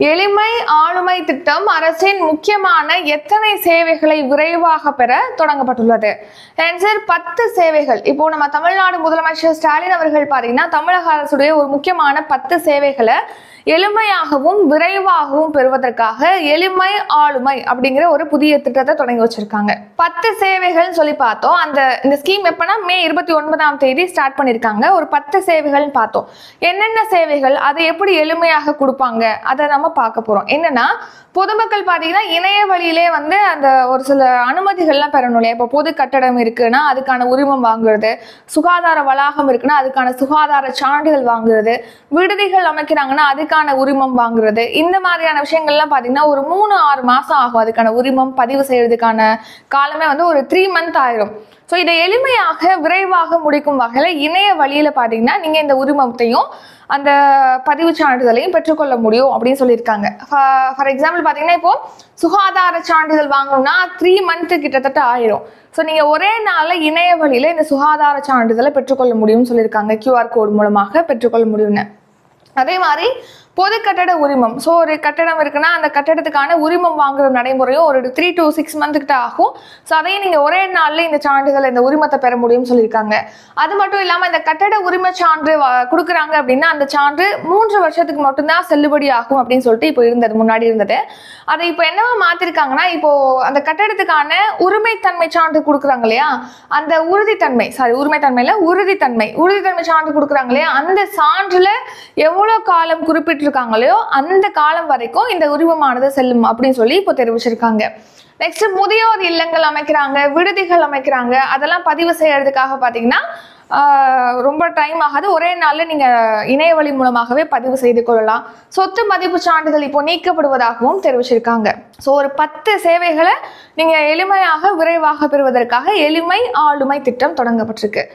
எளிமை ஆளுமை திட்டம் அரசின் முக்கியமான எத்தனை சேவைகளை விரைவாக பெற தொடங்கப்பட்டுள்ளது? ஆன்சர் 10 சேவைகள். இப்போ நம்ம தமிழ்நாடு முதலமைச்சர் ஸ்டாலின் அவர்கள் பாத்தீங்கன்னா தமிழக அரசுடைய ஒரு முக்கியமான 10 சேவைகளை எளிமையாகவும் விரைவாகவும் பெறுவதற்காக எளிமை ஆளுமை அப்படிங்கிற ஒரு புதிய திட்டத்தை தொடங்கி வச்சிருக்காங்க. 10 சேவைகள் சொல்லி பார்த்தோம். இந்த ஸ்கீம் எப்பனா மே 29ஆம் தேதி ஸ்டார்ட் பண்ணிருக்காங்க. ஒரு 10 சேவைகள்னு பார்த்தோம். என்னென்ன சேவைகள், அதை எப்படி எளிமையாக கொடுப்பாங்க, அதை நம்ம பார்க்க போறோம். என்னன்னா, பொதுமக்கள் பாத்தீங்கன்னா இணைய வழியிலே அந்த ஒரு சில அனுமதிகள்லாம் பெறணும் இல்லையா? இப்போ பொது கட்டடம் இருக்குன்னா அதுக்கான உரிமம் வாங்குறது, சுகாதார வளாகம் இருக்குன்னா அதுக்கான சுகாதார சான்றிதழ் வாங்குறது, விடுதிகள் அமைக்கிறாங்கன்னா அதுக்கான உரிமம் வாங்குறது, இந்த மாதிரியான விஷயங்கள்லாம் பாத்தீங்கன்னா ஒரு 3-6 மாசம் ஆகும். அதுக்கான உரிமம் பதிவு செய்யறதுக்கான காலமே ஒரு 3 மந்த் ஆயிரும். ஸோ இதை எளிமையாக விரைவாக முடிக்கும் வகையில் இணைய வழியில பாத்தீங்கன்னா நீங்க இந்த உரிமத்தையும் அந்த பதிவு சான்றிதழையும் பெற்றுக்கொள்ள முடியும் அப்படின்னு சொல்லியிருக்காங்க. ஃபார் எக்ஸாம்பிள் பாத்தீங்கன்னா இப்போ சுகாதார சான்றிதழ் வாங்கணும்னா 3 மந்த் கிட்டத்தட்ட ஆயிரும். ஸோ நீங்க ஒரே நாள்ல இணைய வழியில இந்த சுகாதார சான்றிதழை பெற்றுக்கொள்ள முடியும்னு சொல்லியிருக்காங்க. QR கோடு மூலமாக பெற்றுக்கொள்ள முடியும்னு. அதே மாதிரி பொது கட்டட உரிமம். ஸோ ஒரு கட்டடம் இருக்குன்னா அந்த கட்டடத்துக்கான உரிமம் வாங்குற நடைமுறையும் ஒரு 3 to 6 மந்த் கிட்ட ஆகும். ஸோ அதையும் நீங்க ஒரே நாள்ல இந்த சான்றிதழ் இந்த உரிமத்தை பெற முடியும்னு சொல்லியிருக்காங்க. அது மட்டும் இல்லாம இந்த கட்டட உரிமை சான்று கொடுக்குறாங்க அப்படின்னா அந்த சான்று 3 வருஷத்துக்கு மட்டும்தான் செல்லுபடி ஆகும் அப்படின்னு சொல்லிட்டு இப்போ முன்னாடி இருந்தது. அதை இப்போ என்னவா மாத்திருக்காங்கன்னா, இப்போ அந்த கட்டடத்துக்கான உரிமைத்தன்மை சான்று கொடுக்குறாங்க இல்லையா, அந்த உறுதித்தன்மை சான்று கொடுக்குறாங்க இல்லையா, அந்த சான்றுல எவ்வளவு காலம் குறிப்பிட்டிருக்காங்களோ அந்த காலம் வரைக்கும் இந்த உரிமமானது செல்லும் அப்படின்னு சொல்லி இப்போ தெரிவிச்சிருக்காங்க. நெக்ஸ்ட், முதியோர் இல்லங்கள் அமைக்கிறாங்க, விடுதிகள் அமைக்கிறாங்க, அதெல்லாம் பதிவு செய்யறதுக்காக பாத்தீங்கன்னா ரொம்ப டைம் ஆகாது. ஒரே நாள்ல நீங்க இணைய வழி மூலமாகவே பதிவு செய்து கொள்ளலாம். சொத்து மதிப்பு சான்றிதழ் இப்போ நீக்கப்படுவதாகவும் தெரிவிச்சிருக்காங்க. ஸோ ஒரு 10 சேவைகளை நீங்க எளிமையாக விரைவாக பெறுவதற்காக எளிமை ஆளுமை திட்டம் தொடங்கப்பட்டிருக்கு.